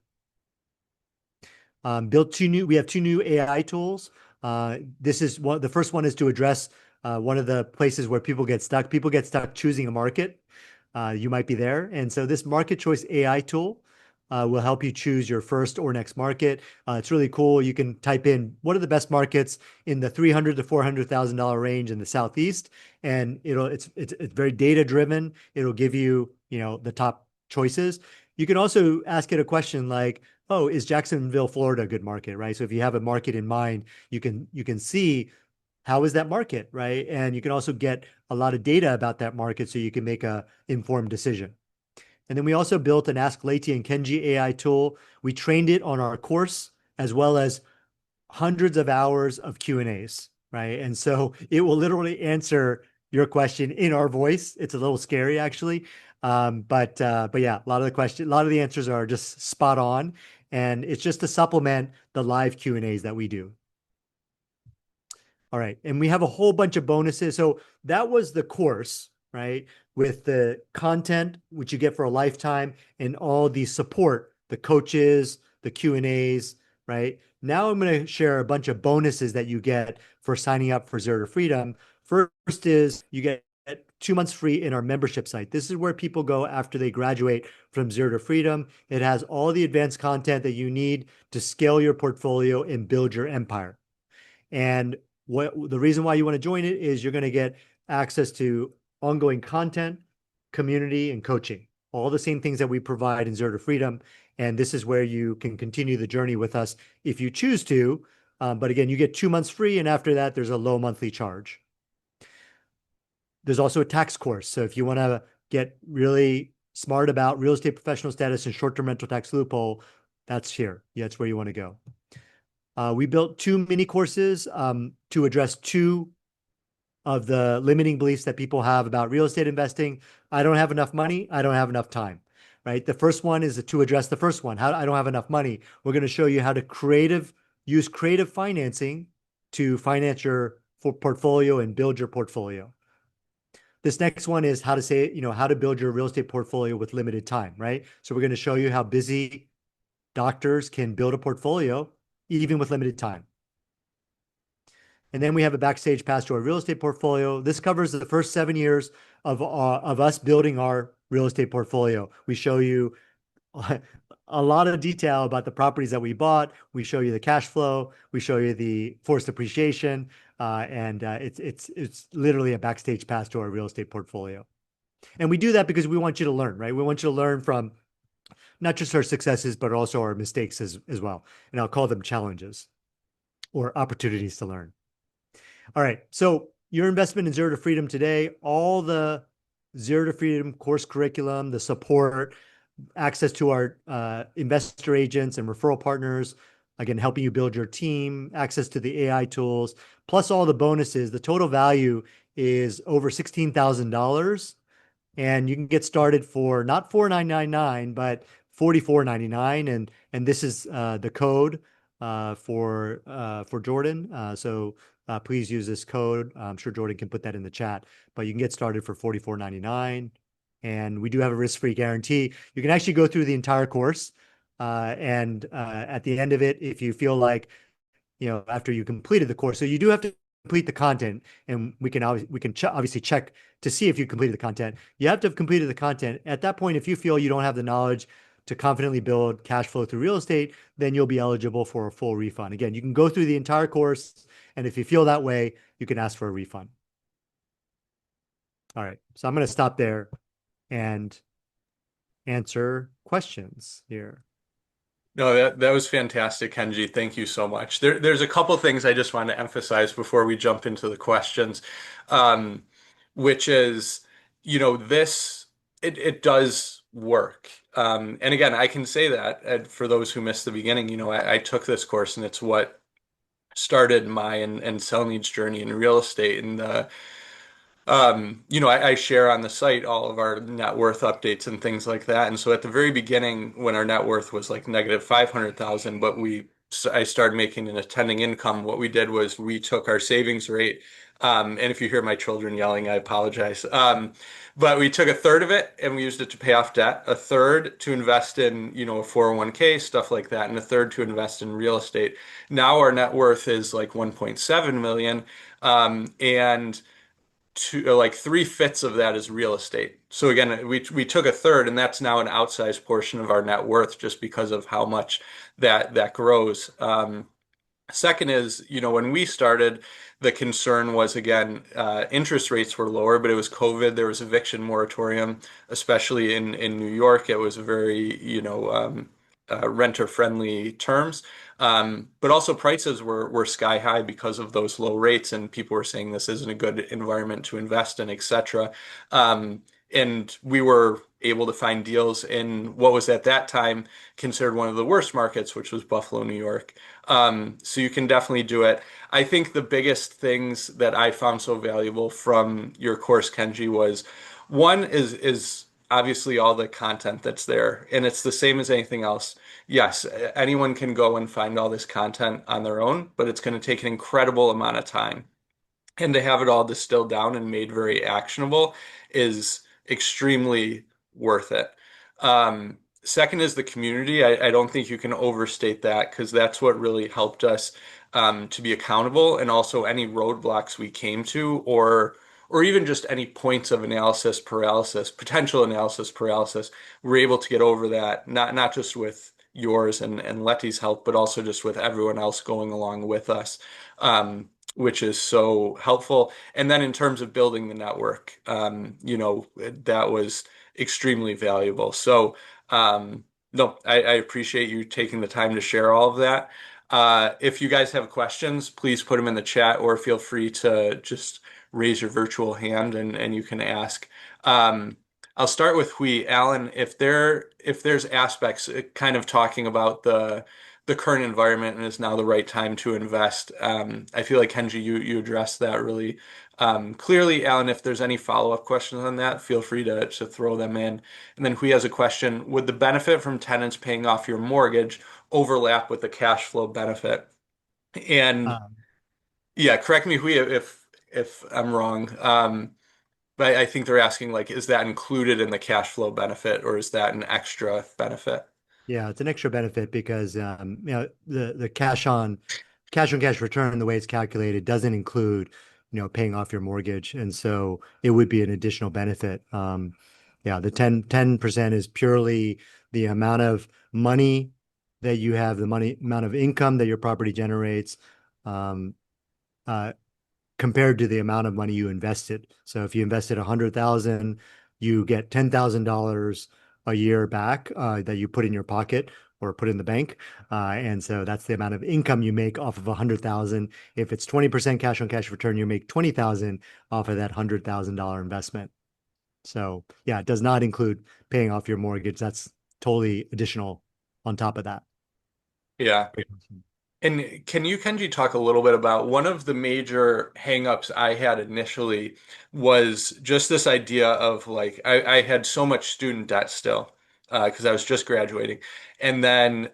We have 2 new AI tools. The first one is to address one of the places where people get stuck. People get stuck choosing a market. You might be there. And so this market choice AI tool will help you choose your first or next market. It's really cool. You can type in what are the best markets in the $300,000 to $400,000 range in the Southeast, and it's very data driven. It'll give you the top choices. You can also ask it a question like, oh, is Jacksonville, Florida a good market, right? So if you have a market in mind, you can see how is that market, right? And you can also get a lot of data about that market so you can make a informed decision. And then we also built an Ask Leti and Kenji AI tool. We trained it on our course as well as hundreds of hours of Q&As, right? And so it will literally answer your question in our voice. It's a little scary actually. But yeah, a lot of the answers are just spot on, and it's just to supplement the live Q&As that we do. All right. And we have a whole bunch of bonuses. So that was the course, right? With the content, which you get for a lifetime, and all the support, the coaches, the Q&As, right? Now I'm going to share a bunch of bonuses that you get for signing up for Zero to Freedom. First is you get 2 months free in our membership site. This is where people go after they graduate from Zero to Freedom. It has all the advanced content that you need to scale your portfolio and build your empire. And what the reason why you want to join it is you're going to get access to ongoing content, community, and coaching. All the same things that we provide in Zero to Freedom. And this is where you can continue the journey with us if you choose to. But again, you get 2 months free, and after that, there's a low monthly charge. There's also a tax course. So if you want to get really smart about real estate professional status and short-term rental tax loophole, that's here. Yeah, that's where you want to go. We built 2 mini courses to address two of the limiting beliefs that people have about real estate investing. I don't have enough money. I don't have enough time, right? The first one is to address the first one. How I don't have enough money. We're going to show you how to use creative financing to finance your portfolio and build your portfolio. This next one is how to build your real estate portfolio with limited time, right? So we're going to show you how busy doctors can build a portfolio even with limited time. And then we have a backstage pass to our real estate portfolio. This covers the first 7 years of us building our real estate portfolio. We show you a lot of detail about the properties that we bought. We show you the cash flow. We show you the forced appreciation, and it's literally a backstage pass to our real estate portfolio. And we do that because we want you to learn, right? We want you to learn from not just our successes, but also our mistakes as well. And I'll call them challenges or opportunities to learn. All right. So your investment in Zero to Freedom today, all the Zero to Freedom course curriculum, the support, access to our investor agents and referral partners, again, helping you build your team, access to the AI tools, plus all the bonuses. The total value is over $16,000. And you can get started for not $4,999, but $44.99. And this is the code for Jordan. So please use this code. I'm sure Jordan can put that in the chat, but you can get started for $44.99. And we do have a risk-free guarantee. You can actually go through the entire course. And at the end of it, if you feel like, after you completed the course, so you do have to complete the content, and we can obviously check to see if you completed the content. You have to have completed the content. At that point, if you feel you don't have the knowledge to confidently build cash flow through real estate, then you'll be eligible for a full refund. Again, you can go through the entire course, and if you feel that way, you can ask for a refund. All right, so I'm going to stop there and answer questions here. No, that was fantastic, Kenji. Thank you so much. There's a couple things I just want to emphasize before we jump into the questions, um, which is, it does work. And again, I can say that for those who missed the beginning, I took this course and it's what started my and Selenid's journey in real estate. And I share on the site all of our net worth updates and things like that. And so at the very beginning, when our net worth was like negative 500,000, but I started making an attending income. What we did was we took our savings rate. And if you hear my children yelling, I apologize. But we took a third of it and we used it to pay off debt, a third to invest in, a 401k, stuff like that, and a third to invest in real estate. Now our net worth is like 1.7 million. And like 3/5 of that is real estate. So again, we took a third, and that's now an outsized portion of our net worth just because of how much that grows. Second is, when we started, the concern was again, interest rates were lower, but it was COVID. There was eviction moratorium, especially in New York. It was a very, renter-friendly terms. But also prices were sky high because of those low rates, and people were saying this isn't a good environment to invest in, etc. And we were able to find deals in what was at that time considered one of the worst markets, which was Buffalo, New York. So you can definitely do it. I think the biggest things that I found so valuable from your course, Kenji, was one is obviously all the content that's there, and it's the same as anything else. Yes, anyone can go and find all this content on their own, but it's going to take an incredible amount of time. And to have it all distilled down and made very actionable is extremely worth it. Second is the community. I don't think you can overstate that because that's what really helped us to be accountable, and also any roadblocks we came to, or even just any points of analysis paralysis, potential analysis paralysis, we're able to get over that, not just with yours and Letty's help, but also just with everyone else going along with us, which is so helpful. And then in terms of building the network, that was extremely valuable. So, no, I appreciate you taking the time to share all of that. If you guys have questions, please put them in the chat or feel free to just raise your virtual hand and you can ask. Um, I'll start with Hui. Alan, if there's aspects kind of talking about the current environment and is now the right time to invest. I feel like Kenji, you addressed that really clearly. Alan, if there's any follow-up questions on that, feel free to throw them in. And then Hui has a question: would the benefit from tenants paying off your mortgage overlap with the cash flow benefit? And Um, yeah, correct me, Hui, if I'm wrong. But I think they're asking like, is that included in the cash flow benefit or is that an extra benefit? Yeah, it's an extra benefit because the cash on cash return, the way it's calculated, doesn't include, paying off your mortgage. And so it would be an additional benefit. Yeah, the 10% is purely the amount of money that you have, the money amount of income that your property generates, um, uh, compared to the amount of money you invested. So if you invested 100,000, you get $10,000 a year back that you put in your pocket or put in the bank. And so that's the amount of income you make off of 100,000. If it's 20% cash on cash return, you make 20,000 off of that $100,000 investment. So yeah, it does not include paying off your mortgage. That's totally additional on top of that. Yeah. And can you, Kenji, talk a little bit about one of the major hangups I had initially was just this idea of like I had so much student debt still because I was just graduating. And then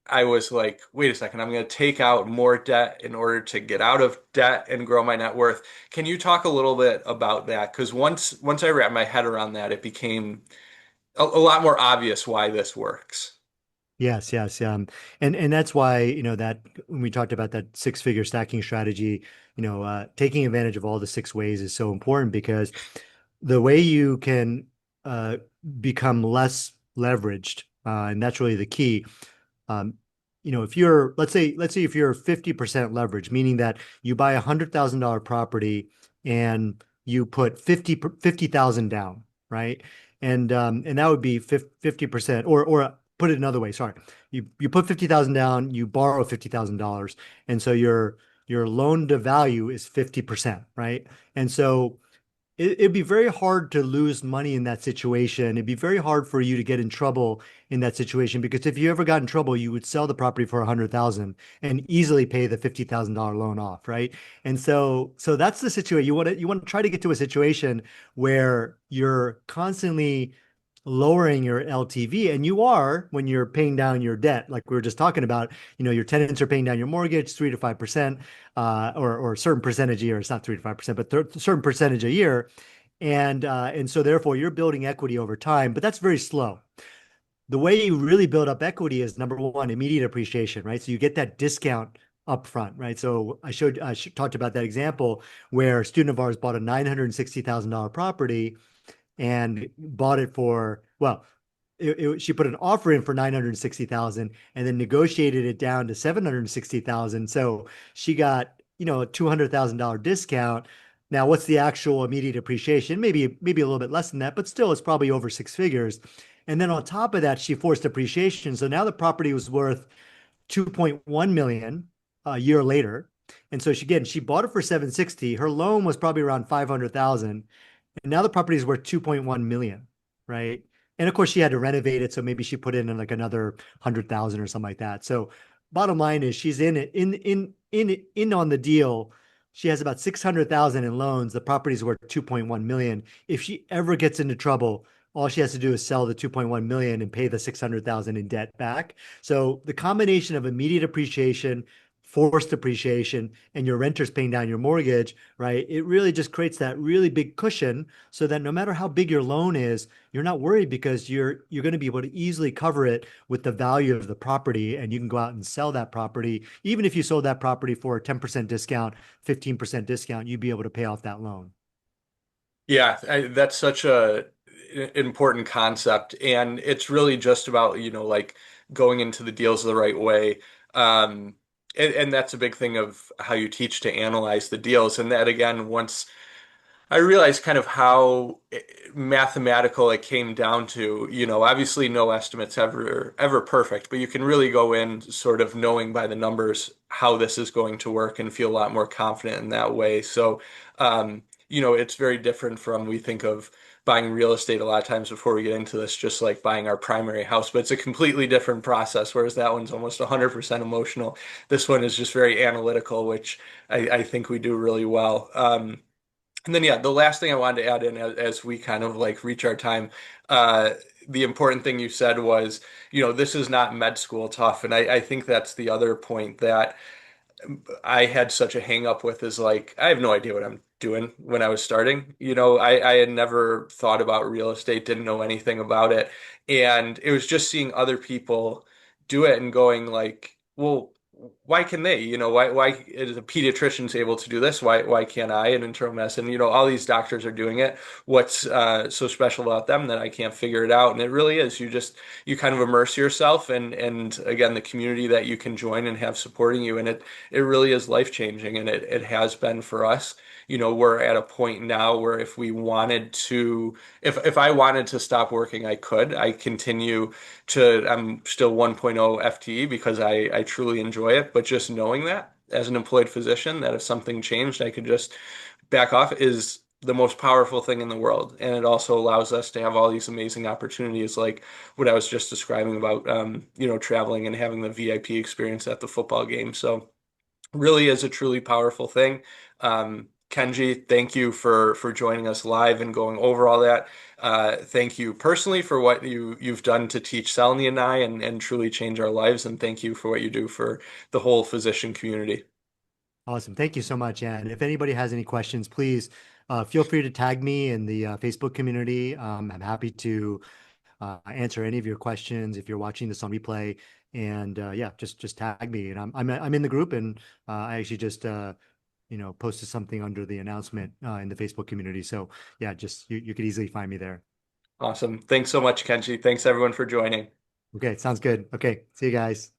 I was like, wait a second, I'm going to take out more debt in order to get out of debt and grow my net worth. Can you talk a little bit about that? Because once I wrapped my head around that, it became a lot more obvious why this works. Yes, yes. And that's why, that when we talked about that six-figure stacking strategy, taking advantage of all the six ways is so important because the way you can uh, become less leveraged, and that's really the key. Um, if you're, let's say if you're 50% leverage, meaning that you buy $100,000 property and you put 50,000 down, right? And that would be 50%, or put it another way, sorry. You put 50,000 down, you borrow $50,000, and so your loan to value is 50%, right? And so it'd be very hard to lose money in that situation. It'd be very hard for you to get in trouble in that situation because if you ever got in trouble, you would sell the property for 100,000 and easily pay the $50,000 loan off, right? And so that's the situation. You want to try to get to a situation where you're constantly lowering your LTV, and you are when you're paying down your debt, like we were just talking about. Your tenants are paying down your mortgage 3 to 5%, or a certain percentage a year. It's not 3 to 5%, but a certain percentage a year, and so therefore you're building equity over time, but that's very slow. The way you really build up equity is number one, immediate appreciation, right? So you get that discount up front, right? So I talked about that example where a student of ours bought a $960,000 property and bought it for, well, she put an offer in for 960,000 and then negotiated it down to 760,000. So she got, a $200,000 discount. Now, what's the actual immediate appreciation? Maybe a little bit less than that, but still it's probably over six figures. And then on top of that, she forced appreciation. So now the property was worth 2.1 million a year later. And so she bought it for 760. Her loan was probably around 500,000. And now the property is worth 2.1 million, right? And of course she had to renovate it, so maybe she put in like another 100,000 or something like that. So bottom line is she's in it in on the deal. She has about 600,000 in loans. The property's worth 2.1 million. If she ever gets into trouble, all she has to do is sell the 2.1 million and pay the 600,000 in debt back. So the combination of immediate appreciation, forced appreciation, and your renters paying down your mortgage, right? It really just creates that really big cushion so that no matter how big your loan is, you're not worried because you're going to be able to easily cover it with the value of the property, and you can go out and sell that property. Even if you sold that property for a 10% discount, 15% discount, you'd be able to pay off that loan. Yeah, that's such a important concept, and it's really just about, like going into the deals the right way. And that's a big thing of how you teach to analyze the deals. And that again, once I realized kind of how mathematical it came down to, obviously no estimate's ever perfect, but you can really go in sort of knowing by the numbers how this is going to work and feel a lot more confident in that way. So, it's very different from we think of buying real estate a lot of times before we get into this, just like buying our primary house, but it's a completely different process, whereas that one's almost 100% emotional. This one is just very analytical, which I think we do really well. And then, yeah, the last thing I wanted to add in as we kind of like reach our time, uh, the important thing you said was, this is not med school tough. And I think that's the other point that I had such a hang up with is like, I have no idea what I'm doing when I was starting. I had never thought about real estate, didn't know anything about it. And it was just seeing other people do it and going like, well, why can they? Why is a pediatrician's able to do this? Why can't I? In internal medicine, all these doctors are doing it. What's so special about them that I can't figure it out? And it really is. You kind of immerse yourself and again the community that you can join and have supporting you, and it really is life changing, and it has been for us. We're at a point now where if I wanted to stop working, I could. I'm still 1.0 FTE because I truly enjoy it. But just knowing that as an employed physician, that if something changed, I could just back off is the most powerful thing in the world. And it also allows us to have all these amazing opportunities, like what I was just describing about, traveling and having the VIP experience at the football game. So really is a truly powerful thing. Kenji, thank you for joining us live and going over all that. Thank you personally for what you've done to teach Selenid and I and truly change our lives. And thank you for what you do for the whole physician community. Awesome. Thank you so much. Yeah. And if anybody has any questions, please feel free to tag me in the Facebook community. I'm happy to answer any of your questions if you're watching this on replay. And yeah, just tag me. And I'm in the group, and I actually just posted something under the announcement in the Facebook community. So yeah, just you could easily find me there. Awesome. Thanks so much, Kenji. Thanks everyone for joining. Okay, sounds good. Okay, see you guys.